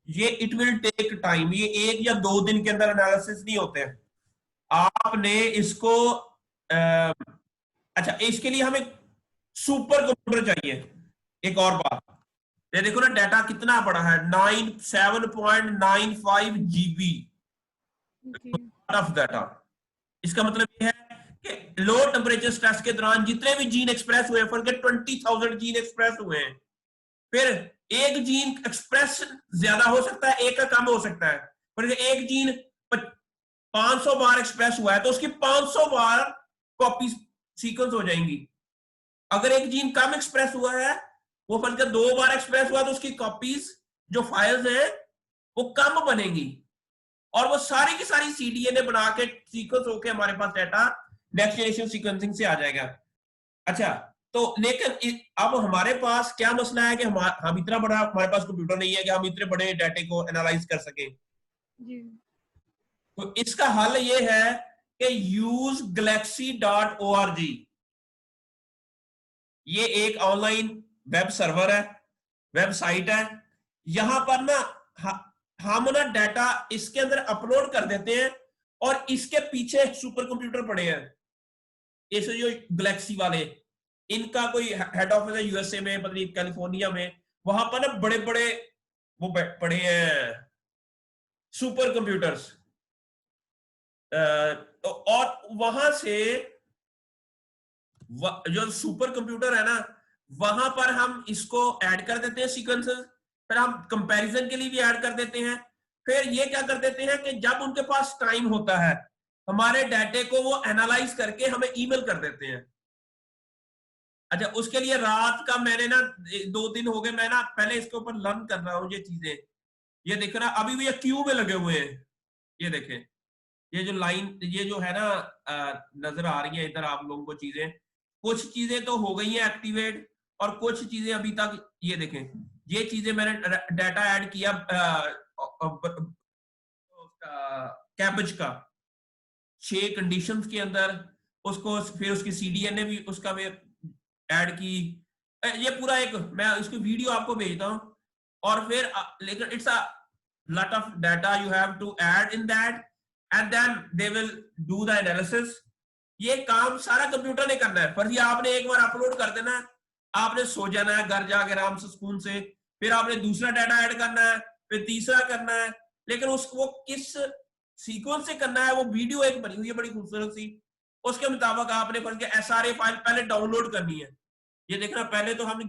ये it will take time, ये 1 या 2 दिन के अंदर एनालिसिस नहीं होते हैं। आपने इसको अच्छा, इसके लिए हमें सुपर कंप्यूटर चाहिए। एक और बात, ये देखो ना डाटा कितना बड़ा है, 7.95 GB जी ऑफ डाटा। इसका मतलब ये है कि लो टेम्परेचर स्ट्रेस के दौरान जितने भी जीन एक्सप्रेस हुए, फॉर 20,000 जीन एक्सप्रेस हुए हैं, फिर एक जीन एक्सप्रेस ज्यादा हो सकता है, एक का कम हो सकता है। पर एक जीन 500 बार एक्सप्रेस हुआ है तो उसकी 500 बार कॉपी सीक्वेंस हो जाएंगी। अगर एक जीन कम एक्सप्रेस हुआ है, वो फर्क 2 बार एक्सप्रेस हुआ, तो उसकी कॉपीज जो फाइल्स हैं वो कम बनेंगी, और वो सारी की सारी सीडीएनए बना के सीक्वेंस होके हमारे पास डाटा नेक्स्ट जनरेशन सीक्वेंसिंग से आ जाएगा। अच्छा, तो लेकिन अब हमारे पास क्या मसला है कि हम इतना बड़ा हमारे पास कंप्यूटर नहीं है कि हम इतने बड़े डाटे को एनालाइज कर सकें। जी तो इसका हल ये है कि यूज galaxy.org। ये एक ऑनलाइन वेब सर्वर है, वेबसाइट है। यहां पर ना हम ना डाटा इसके अंदर अपलोड कर देते हैं, और इसके पीछे सुपर कंप्यूटर पड़े हैं। इसे जो गैलेक्सी वाले, इनका कोई हेड ऑफिस है यूएसए में, पता नहीं कैलिफोर्निया में, वहां पर ना बड़े बड़े वो पड़े हैं सुपर कंप्यूटर्स। और वहां से जो सुपर कंप्यूटर है ना, वहां पर हम इसको ऐड कर देते हैं सीक्वेंसेस, फिर हम कंपैरिजन के लिए भी ऐड कर देते हैं। फिर ये क्या कर देते हैं कि जब उनके पास टाइम होता है, हमारे डाटे को वो एनालाइज करके हमें ईमेल कर देते हैं। अच्छा, उसके लिए रात का मैंने ना 2 दिन हो गए, मैं ना पहले इसके ऊपर लर्न कर रहा हूँ ये चीजें। ये देख ना, अभी भी ये क्यू में लगे हुए हैं। ये देखें, ये जो लाइन, ये जो है ना नजर आ रही है इधर आप लोगों को चीजें, कुछ चीजें तो हो गई हैं एक्टिवेट, और कुछ चीजें अभी तक। ये देखें, ये चीजें मैंने डाटा ऐड किया कैबेज का 6 कंडीशंस के अंदर, उसको फिर उसकी सीडीएनए भी उसका ऐड की। ये पूरा एक, मैं इसको वीडियो आपको भेजता हूँ। और फिर लेकिन it's a lot of data you have to add in that, and then they will do the analysis। ये काम सारा कंप्यूटर ने करना है, पर ये आपने एक बार अपलोड कर देना है, आपने सो जाना है घर जाके आराम से सुकून से, फिर आपने दूसरा डाटा ऐड करना है, फिर तीसरा करना है। लेकिन उसको किस सीक्वेंस से करना है, वो वीडियो एक बनी हुई है बड़ी खूबसूरत सी, उसके मुताबिक आपने एसआरए फाइल पहले डाउनलोड करनी है। ये देखना, पहले तो हमने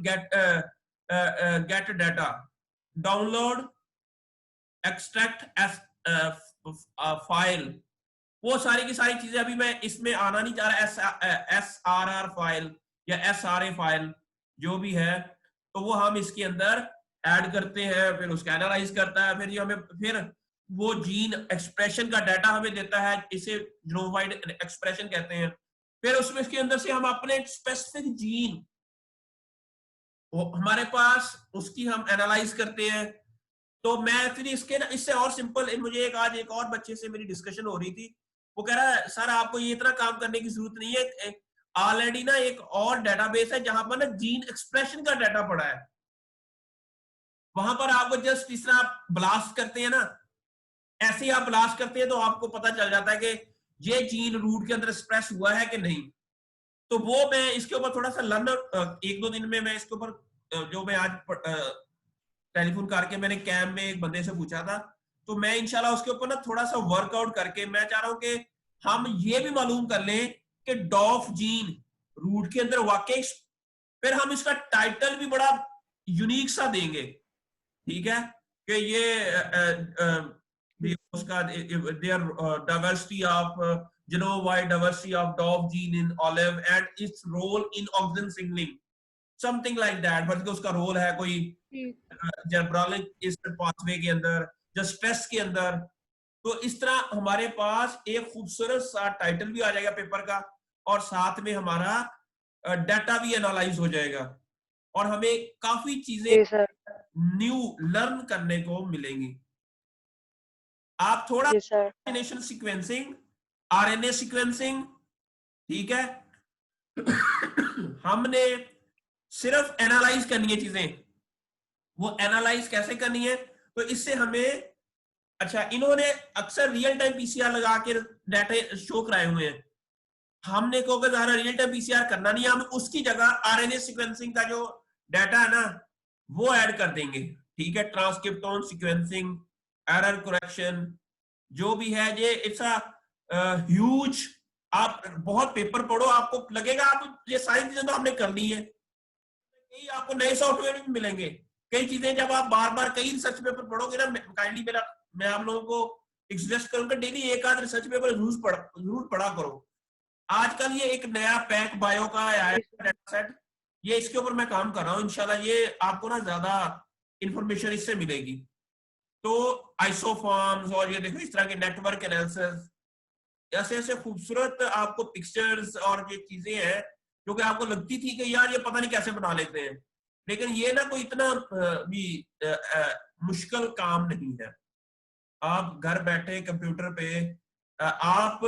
gate data, download, extract file, वो सारी की सारी चीजें अभी मैं इसमें आना नहीं चाह रहा। SRR फाइल या SRA फाइल जो भी है, तो वो हम इसके अंदर ऐड करते हैं, फिर उसका एनालाइज करता है, फिर ये हमें फिर वो जीन एक्सप्रेशन का डाटा हमें देता है, इसे जीनोम एक्सप्रेशन कहते हैं। फिर उसमें इसके अंदर से हम अपने स्पेसिफिक जीन, वो हमारे पास उसकी हम एनालाइज करते हैं। तो मैं एक्चुअली इसके ना, इससे और सिंपल, मुझे आज एक और बच्चे से मेरी डिस्कशन हो रही थी, वो कह रहा है सर आपको ये इतना काम करने की जरूरत नहीं है, ऑलरेडी ना एक और डेटाबेस है जहां पर ना जीन एक्सप्रेशन का डाटा पड़ा है, वहां पर आपको जस्ट इस तरह आप ब्लास्ट करते हैं ना, ऐसे ही आप ब्लास्ट करते हैं तो आपको पता चल जाता है कि ये जीन रूट के अंदर एक्सप्रेस हुआ है कि नहीं। तो वो मैं इसके ऊपर थोड़ा सा लर्न, 1-2 दिन में मैं इसके ऊपर जो मैं आज टेलीफोन करके मैंने कैंप में एक बंदे से पूछा था, तो मैं इंशाल्लाह उसके ऊपर ना थोड़ा सा वर्कआउट करके मैं चाह रहा हूं कि हम ये भी मालूम कर लें कि डॉफ जीन रूट के अंदर वाकई, फिर हम इसका टाइटल भी बड़ा यूनिक सा देंगे, ठीक है, कि ये उसका their diversity of genome-wide diversity of DOF gene in olive and its role in oxygen signaling, something like that. बल्कि उसका रोल है कोई जर्ब्रालिक इस पाथवे के अंदर, जो स्ट्रेस के अंदर। तो इस तरह हमारे पास एक खूबसूरत सा टाइटल भी आ जाएगा पेपर का, और साथ में हमारा डाटा भी एनालाइज हो जाएगा, और हमें काफी चीजें जी सर। न्यू लर्न करने को मिलेंगी। आप थोड़ा जी सर। सीक्वेंसिंग, आरएनए सीक्वेंसिंग, ठीक है, हमने सिर्फ एनालाइज करनी है चीजें। वो एनालाइज कैसे करनी है, तो इससे हमें, अच्छा इन्होंने अक्सर रियल टाइम पीसीआर लगा के डाटा शो कराए हुए हैं, हमने को अगर ज़्यादा रियल टाइम पीसीआर करना नहीं है, हम उसकी जगह आरएनए सीक्वेंसिंग का जो डाटा है ना वो ऐड कर देंगे, ठीक है। ट्रांसक्रिप्टोम सीक्वेंसिंग, एरर करेक्शन, जो भी है ये इट्स अ ह्यूज, आप बहुत पेपर पढ़ो, आपको लगेगा आप ये सारी चीजें तो आपने कर ली है, कई आपको नए सॉफ्टवेयर भी मिलेंगे, कई चीजें जब आप बार बार कई रिसर्च पेपर पढ़ोगे ना, काइंडली मेरा मैं आप लोगों को सजेस्ट करूंगा डेली एक आध रिसर्च पेपर जरूर पढ़ा करो। आजकल ये एक नया पैक बायो का आया है सेट, ये इसके ऊपर मैं काम कर रहा हूँ, इंशाल्लाह ये आपको ना ज्यादा इंफॉर्मेशन इससे मिलेगी। तो आइसोफॉर्म्स और ये देखो इस तरह के नेटवर्क एनालिसिस, ऐसे ऐसे खूबसूरत आपको पिक्चर्स और ये चीजें हैं जो कि आपको लगती थी कि यार ये पता नहीं कैसे बना लेते हैं, लेकिन ये ना कोई इतना भी मुश्किल काम नहीं है। आप घर बैठे कंप्यूटर पे आप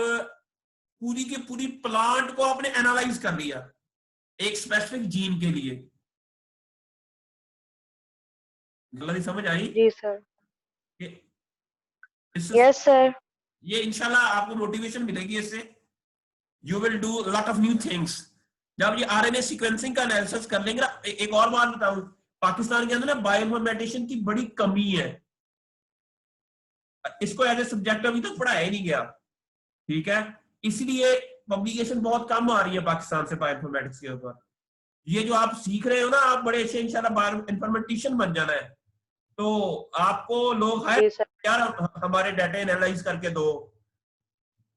पूरी की पूरी प्लांट को आपने एनालाइज कर लिया एक स्पेसिफिक जीन के लिए। गलती समझ आई? जी सर। ये यस सर। ये इंशाल्लाह आपको मोटिवेशन मिलेगी इससे, you will do lot of new things. जब ये आरएनए सीक्वेंसिंग का एनालिसिस कर लेंगे ना, एक और बात बताऊं, पाकिस्तान के अंदर ना बायोइन्फॉर्मेटिशियन की बड़ी कमी है, इसको एज ए सब्जेक्ट अभी तक पढ़ाया ही नहीं गया, ठीक है, इसलिए पब्लिकेशन बहुत कम आ रही है पाकिस्तान से बायोइन्फॉर्मेटिक्स के ऊपर। ये जो आप सीख रहे हो ना, आप बड़े अच्छे इंशाल्लाह बायोइन्फॉर्मेटिशियन बन जाना है, तो आपको लोग हायर, यार हमारे डाटा एनालाइज करके दो,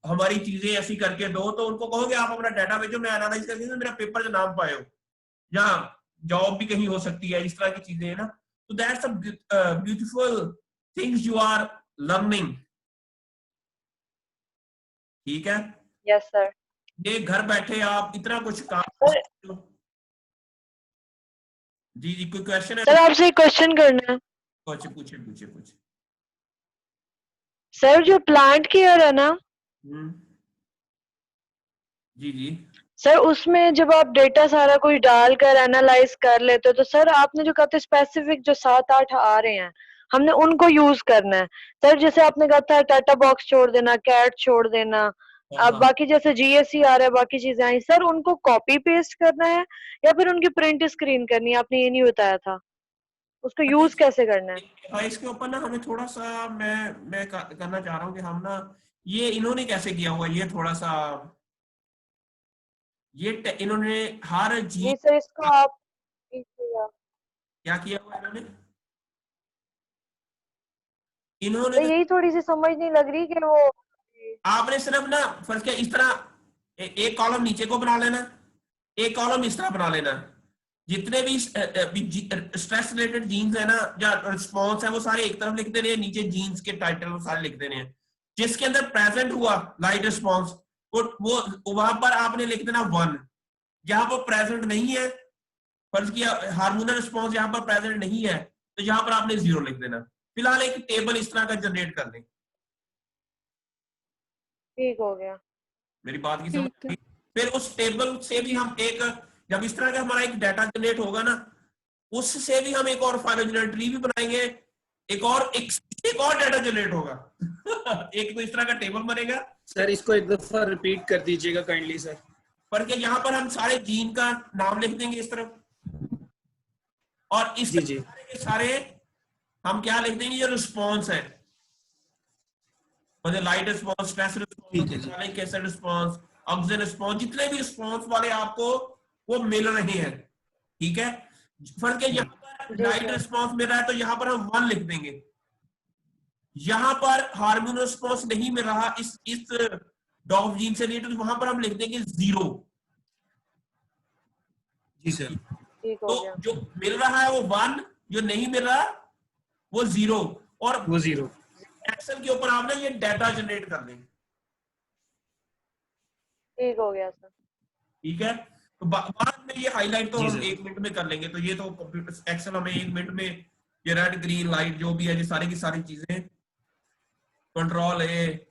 हमारी चीजें ऐसी करके दो, तो उनको कहोगे आप अपना डाटा भेजो, मैं एनालाइज करके दो, मेरा पेपर का नाम पाए हो, या जॉब भी कहीं हो सकती है, इस तरह की चीजें है ना। तो that's a beautiful things you are learning, ठीक है। Yes sir. ये घर बैठे आप इतना कुछ काम। जी जी, कोई क्वेश्चन है? सर आपसे एक क्वेश्चन करना है। पूछे पूछे पूछे पूछे। सर जो प्लांट केयर है ना, जी जी सर उसमें जब आप डेटा सारा कुछ डालकर एनालाइज कर लेते हो, तो सर आपने जो कहा था स्पेसिफिक जो 7-8 आ रहे हैं, हमने उनको यूज करना है। सर जैसे आपने कहा था टाटा बॉक्स छोड़ देना, कैट छोड़ देना, अब बाकी जैसे जीएससी आ रहा है, बाकी चीजें आई, सर उनको कॉपी पेस्ट करना है या फिर उनकी प्रिंट स्क्रीन करनी है? आपने ये नहीं बताया था, उसको यूज कैसे करना है? हाँ, इसके ऊपर ना हमें थोड़ा सा मैं करना चाह रहा हूँ कि हम ना, ये इन्होंने कैसे किया हुआ, ये थोड़ा सा इन्होंने हर जी जी सर, इसको आप क्या किया हुआ इन्होंने, तो इन्होंने यही थोड़ी सी समझ नहीं लग रही कि वो आपने सिर्फ ना फर्ज किया इस तरह, एक कॉलम नीचे को बना लेना, एक कॉलम इस तरह बना लेना, जितने भी स्ट्रेस रिलेटेड जीन्स है ना या रिस्पॉन्स है वो सारे एक तरफ लिख देने हैं, नीचे जीन्स के टाइटल वो सारे लिख देने हैं, जिसके अंदर प्रेजेंट हुआ लाइट रिस्पॉन्स वो वहां पर आपने लिख देना 1, जहां पर प्रेजेंट नहीं है, फर्ज किया हार्मोनल रिस्पॉन्स यहाँ पर प्रेजेंट नहीं है, तो यहाँ पर आपने 0 लिख देना। फिलहाल एक टेबल इस तरह का जनरेट कर दें। ठीक हो गया। मेरी बात की समझ आई? फिर उस टेबल से भी हम एक, जब इस तरह का हमारा एक डाटा जनरेट होगा ना, उससे भी हम एक और फाइलोजेनेटिक ट्री भी बनाएंगे, एक और डाटा जनरेट होगा एक तो इस तरह का टेबल बनेगा। सर इसको एक दफा रिपीट कर दीजिएगा काइंडली सर। पर के यहाँ पर हम सारे जीन का नाम लिख देंगे इस तरफ, और इस जी जी सारे हम क्या लिख देंगे, ये रिस्पॉन्स है, मतलब light response, stress response, nucleic acid response, oxygen response, जितने भी रिस्पॉन्स वाले आपको वो मिल रहे हैं, ठीक है। फर्क है यहाँ पर लाइट रिस्पॉन्स मिल रहा है तो यहाँ पर हम 1 लिख देंगे, यहाँ पर हार्मोन रिस्पॉन्स नहीं मिल रहा इस डॉफ जीन से रिलेटेड, वहां पर हम लिख देंगे 0। जी सर। तो जो मिल रहा है वो 1, जो नहीं मिल रहा वो 0, और वो 0। एक्सेल के ऊपर आपने ये डाटा जनरेट कर देंगे। ठीक हो गया सर। ठीक है, तो बाद में ये हाईलाइट तो हम 1 मिनट में कर लेंगे, तो ये तो कंप्यूटर एक्सेल हमें 1 मिनट में ये रेड ग्रीन लाइट जो भी है ये सारी की सारी चीजें, कंट्रोल ए,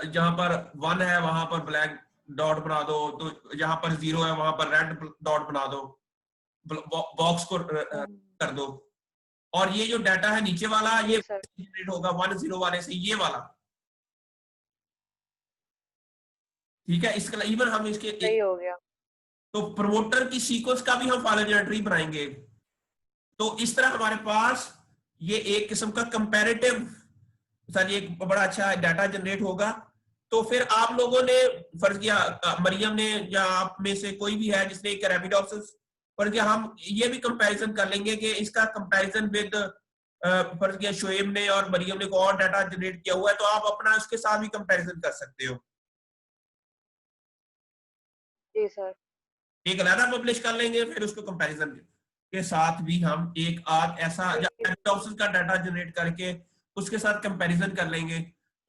जहां पर 1 है वहां पर ब्लैक डॉट बना दो, तो जहां पर 0 है वहां पर रेड डॉट बना दो, बॉक्स को कर दो, और ये जो डाटा है नीचे वाला ये सर जनरेट होगा 10 वाले से, ये वाला, ठीक है। इसका इवन हम इसके सही हो गया। तो प्रमोटर की सीक्वेंस का भी हम फाइल जनरेटरी बनाएंगे। तो इस तरह हमारे पास ये एक किस्म का कंपैरेटिव सर ये एक बड़ा अच्छा डाटा जनरेट होगा। तो फिर आप लोगों ने फर्ज किया, मरियम ने या आप में से कोई भी है जिसने एक अरेबिडोप्सिस फर्ज किया, हम ये भी कंपैरिजन कर लेंगे कि इसका कंपैरिजन विद फर्ज किया शोएब ने और मरियम ने को और डाटा जनरेट किया हुआ है, तो आप अपना उसके साथ भी कंपैरिजन कर सकते हो। जी सर। एक अलग पब्लिश कर लेंगे, फिर उसको कंपैरिजन के साथ भी हम एक आध ऐसा अरेबिडोप्सिस का डाटा जनरेट करके उसके साथ कंपैरिजन कर लेंगे।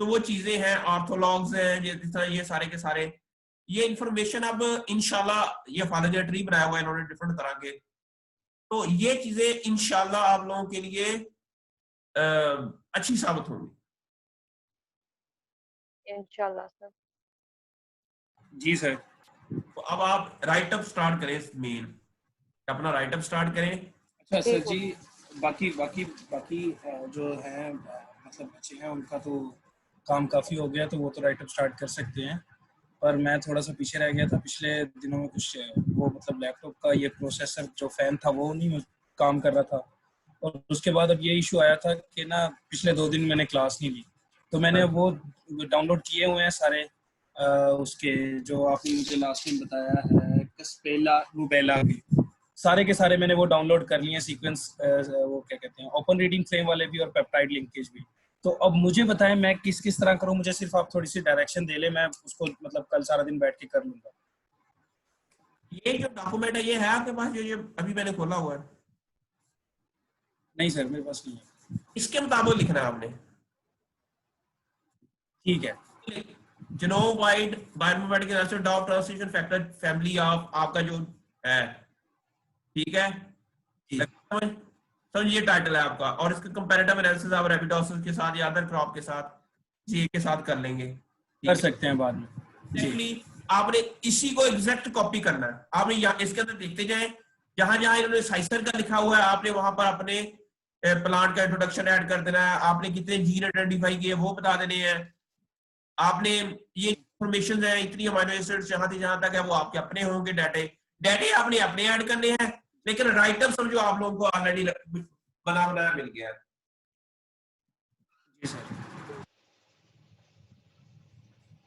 तो वो चीजें हैं, ऑर्थोलॉग्स हैं, जिस तरह ये सारे के सारे ये इंफॉर्मेशन अब इंशाल्लाह ये फाइल ट्री बनाया हुआ है इन्होंने डिफरेंट तरह के, तो ये चीजें इंशाल्लाह आप लोगों के लिए अच्छी साबित होंगी इंशाल्लाह सर। जी सर। तो अब आप राइट अप स्टार्ट करें, मेन अपना राइट अप स्टार्ट करें। अच्छा सर जी, बाकी बाकी बाकी जो है मतलब बच्चे हैं उनका तो काम काफ़ी हो गया, तो वो तो राइट अप स्टार्ट कर सकते हैं। पर मैं थोड़ा सा पीछे रह गया था पिछले दिनों में, कुछ वो मतलब लैपटॉप का ये प्रोसेसर जो फैन था वो नहीं काम कर रहा था, और उसके बाद अब ये इशू आया था कि ना पिछले 2 दिन मैंने क्लास नहीं ली, तो मैंने वो डाउनलोड किए हुए हैं सारे उसके जो आपने मुझे लास्ट टाइम बताया है कस्पेला रूबेला के, सारे के सारे मैंने वो डाउनलोड कर लिए हैं सीक्वेंस, वो क्या कहते हैं ओपन रीडिंग फ्रेम वाले भी और पेप्टाइड लिंकेज भी। तो अब मुझे बताएं मैं किस किस तरह करूं, मुझे सिर्फ आप थोड़ी सी डायरेक्शन दे ले, मैं उसको मतलब कल सारा दिन बैठ के कर लूंगा। ये जो डॉक्यूमेंट है ये है आपके पास, जो ये अभी मैंने खोला हुआ है? नहीं सर मेरे पास नहीं है। इसके मुताबिक लिखना है आपने, ठीक है। Genome wide bioinformatic analysis dot translation factor family of आपका जो है, ठीक है समझ, ये टाइटल है आपका, और इसका कंपैरेटिव एनालिसिस आप अरेबिडोप्सिस के साथ या अदर क्रॉप के साथ किसी के साथ कर लेंगे, कर सकते हैं बाद में जी। आपने इसी को एग्जैक्ट कॉपी करना है, आपने यहाँ इसके अंदर देखते जाएं, जहां जहां इन्होंने साइसर का लिखा हुआ है आपने वहां पर अपने प्लांट का इंट्रोडक्शन ऐड कर देना है, आपने कितने जीन आइडेंटिफाई किए वो बता देने हैं, आपने ये इंफॉर्मेशन है इतनी अमीनो एसिड्स जहां तक है वो आपके अपने होंगे, डाटे आपने अपने ऐड करने हैं, लेकिन राइटअप समझो आप लोगों को ऑलरेडी बना बनाया मिल गया है।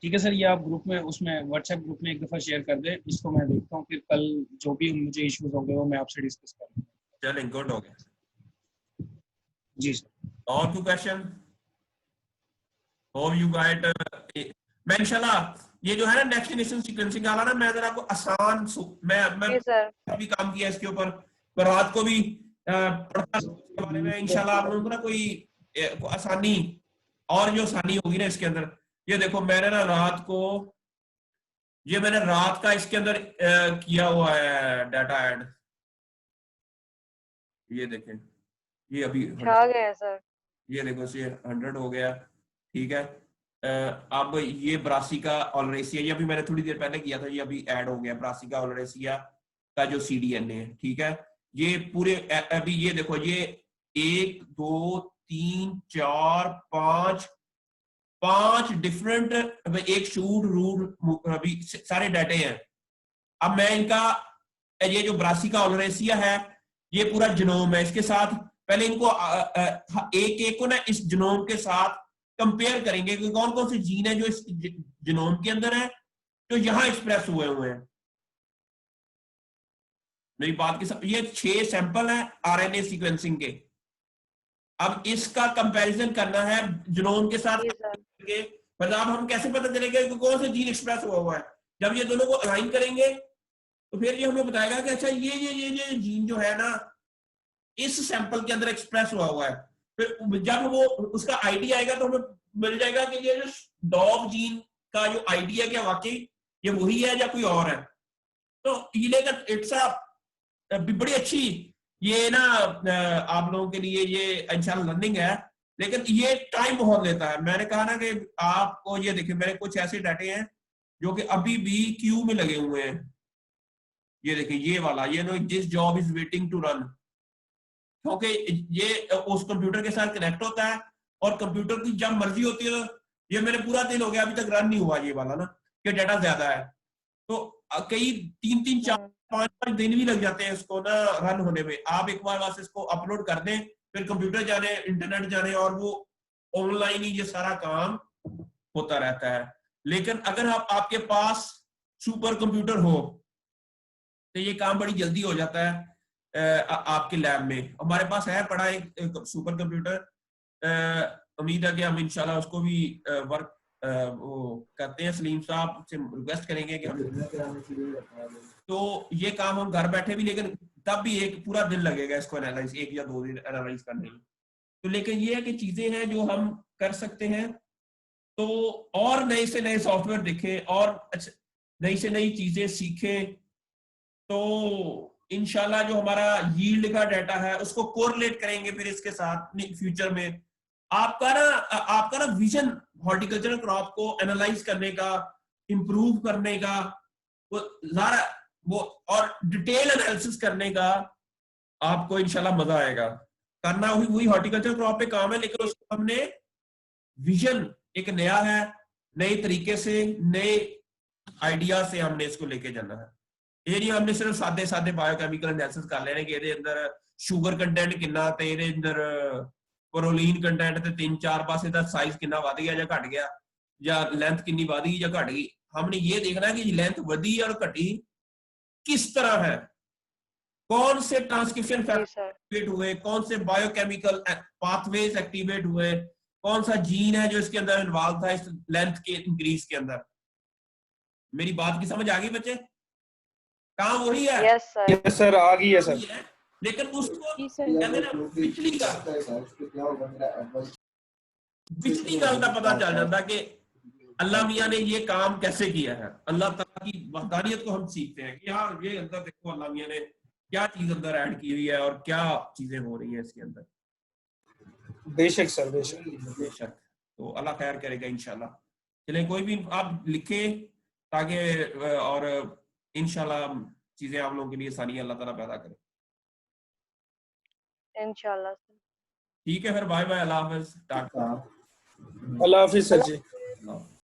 ठीक है सर, ये आप ग्रुप में उसमें व्हाट्सएप ग्रुप में एक दफा शेयर कर दें, इसको मैं देखता हूँ, फिर कल जो भी मुझे इश्यूज होंगे वो मैं आपसे डिस्कस करूंगा। चलें, गुड हो गया जी सर। और कोई क्वेश्चन? Hope you gait. मैं इंशाल्लाह ये जो है ना नेक्स्ट जनरेशन सीक्वेंसिंग वाला ना, मैं जरा आपको आसान मैं भी काम किया इसके ऊपर, रात को भी पढ़ता इसके बारे में, इंशाल्लाह आप लोगों को ना कोई आसानी और जो आसानी होगी ना इसके अंदर। ये देखो मैंने ना रात को मैंने रात का इसके अंदर किया हुआ है डाटा ऐड, ये देखें ये अभी आ गया सर, ये देखो ये 100 हो गया, ठीक है। अब ये ब्रासिका ओलरेसिया, ये अभी मैंने थोड़ी देर पहले किया था, ये अभी ऐड हो गया ब्रासिका ओलरेसिया का जो CDNA है, ठीक है। ये पूरे अभी ये देखो ये 1 2 3 4 5 डिफरेंट एक शूट रूट अभी सारे डाटे हैं। अब मैं इनका ये जो ब्रासिका ओलरेसिया है ये पूरा जीनोम है, इसके साथ पहले इनको एक एक को ना इस जीनोम के साथ कंपेयर करेंगे कि कौन कौन से जीन है जो इस जीनोम के अंदर है जो यहां एक्सप्रेस हुए हैं। मेरी बात की ये 6 सैंपल है RNA सीक्वेंसिंग के। अब इसका कंपैरिजन करना है जीनोम के साथ, मतलब हम कैसे पता चलेगा कि कौन सा जीन एक्सप्रेस हुआ है? जब ये दोनों को अलाइन करेंगे तो फिर ये हमें बताएगा कि अच्छा ये जीन जो है ना इस सैंपल के अंदर एक्सप्रेस हुआ है। फिर जब वो उसका आईडी आएगा तो हमें मिल जाएगा कि ये जो डॉग जीन का जो आईडी है क्या वाकई ये वही है या कोई और है। तो ये लेकर इट्स बड़ी अच्छी ये ना आप लोगों के लिए ये इंशाल्लाह लर्निंग है, लेकिन ये टाइम बहुत लेता है। मैंने कहा ना कि आपको ये देखिए मेरे कुछ ऐसे डाटे हैं जो कि अभी भी क्यू में लगे हुए हैं। ये देखिए ये वाला ये no this job is waiting to run, क्योंकि ये उस कंप्यूटर के साथ कनेक्ट होता है और कंप्यूटर की जब मर्जी होती है, तो ये मेरे पूरा दिन हो गया अभी तक रन नहीं हुआ ये वाला ना, कि डाटा ज्यादा है, तो कई 3-3 4-5 दिन भी लग जाते हैं इसको ना रन होने में। आप एक बार बस इसको अपलोड कर दें, फिर कंप्यूटर जाने, इंटरनेट जाने, और वो ऑनलाइन ही ये सारा काम होता रहता है। लेकिन अगर आपके पास सुपर कंप्यूटर हो तो ये काम बड़ी जल्दी हो जाता है। आपके लैब में हमारे पास है पड़ा एक सुपर कंप्यूटर, उम्मीद है कि हम इंशाल्लाह उसको भी वर्क वो करते हैं। सलीम साहब से रिक्वेस्ट करेंगे कि तो ये काम हम घर बैठे भी, लेकिन तब भी एक पूरा दिन लगेगा इसको एनालाइज, 1 या 2 दिन एनालाइज करने में। तो लेकिन ये है कि चीजें हैं जो हम कर सकते हैं, तो और नए से नए सॉफ्टवेयर देखें और नई से नई चीजें सीखें, तो इंशाल्लाह जो हमारा यील्ड का डाटा है उसको कोरिलेट करेंगे फिर इसके साथ फ्यूचर में। आपका ना विजन हॉर्टिकल्चरल क्रॉप को एनालाइज करने का, इंप्रूव करने का, वो और डिटेल एनालिसिस करने का आपको इंशाल्लाह मजा आएगा। करना वही हॉर्टिकल्चर क्रॉप पे काम है, लेकिन उसको हमने विजन एक नया है, नए तरीके से, नए आइडिया से हमने इसको लेके जाना है। ये नहीं हमने सिर्फ सादे सादे बायोकेमिकल एनालिसिस कर लेने कि ਇਹਦੇ ਅੰਦਰ ਸ਼ੂਗਰ ਕੰਟੈਂਟ ਕਿੰਨਾ ਤੇ ਇਹਦੇ ਅੰਦਰ प्रोलीन कंटेंट ਤੇ 3-4 ਪਾਸੇ ਦਾ ਸਾਈਜ਼ ਕਿੰਨਾ ਵਧ ਗਿਆ ਜਾਂ ਘਟ ਗਿਆ, ਜਾਂ ਲੈਂਥ ਕਿੰਨੀ ਵਧ ਗਈ ਜਾਂ ਘਟ ਗਈ। हमने ये देखना है कि लेंथ बढ़ी और घटी किस तरह है, कौन से ट्रांसक्रिप्शन फैक्टर एक्टिवेट हुए, कौन से बायोकेमिकल पाथवेज एक्टिवेट हुए, कौन सा जीन है जो इसके अंदर इन्वॉल्व था इस लेंथ के इंक्रीज के अंदर। मेरी बात की समझ आ गई बच्चे? काम वही है। यस सर, यस सर, आ गई है सर। लेकिन उसको जी सर। कहते ना पिछली गल का पता चल जाता कि अल्लाह मियाँ ने ये काम कैसे किया है। अल्लाह ताला की वहदानियत को हम सीखते हैं कि यार ये अंदर देखो अल्लाह मियाँ ने क्या चीज अंदर ऐड की हुई है और क्या चीजें हो रही है इसके अंदर। बेशक सर, बेशक बेशक। तो अल्लाह खैर करेगा इंशाल्लाह। चले कोई भी आप लिखे ताकि और इंशाल्लाह चीजें आप लोगों के लिए आसानी अल्लाह ताला पैदा करे। इंशाल्लाह। ठीक है फिर, बाय बाय, अल्लाह हाफिज। अल्लाह हाफिज सर जी।